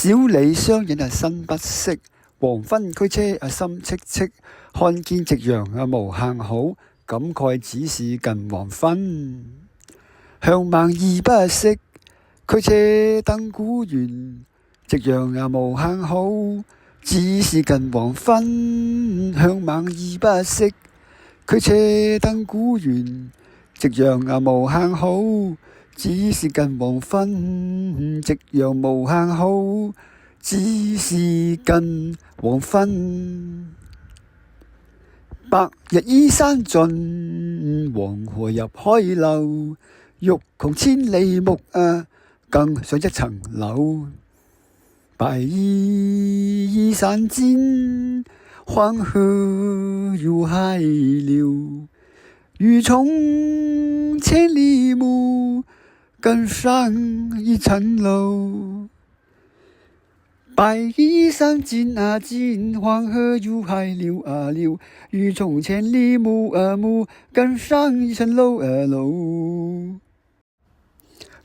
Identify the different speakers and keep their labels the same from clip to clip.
Speaker 1: 小李商人身不識，黃昏驅車心戚戚。看見夕陽無限好，感慨只是近黃昏。向晚意不適，驅車登古原。夕陽無限好，只是近黃昏。向晚意不適，驅車登古原。夕陽無限好，只是近黃昏。夕陽無限好，只是近黃昏。白日依山盡，黃河入海流。欲窮千里目，更上一層樓。白日依山盡，黃河入海流。欲窮千里目，更上一層樓。白日依山盡盡，黃河入海流流。欲窮千里目更上一層樓。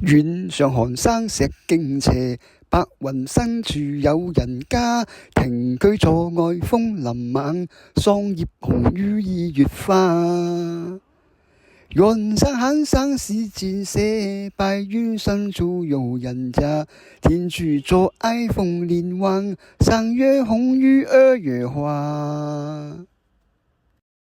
Speaker 1: 遠上寒山石徑斜，白雲深處有人家。亭居坐愛楓林晚，霜葉紅於2月花。遠山寒山石徑斜，白雲深處有人家。亭居坐愛楓林晚，霜葉紅於2月花。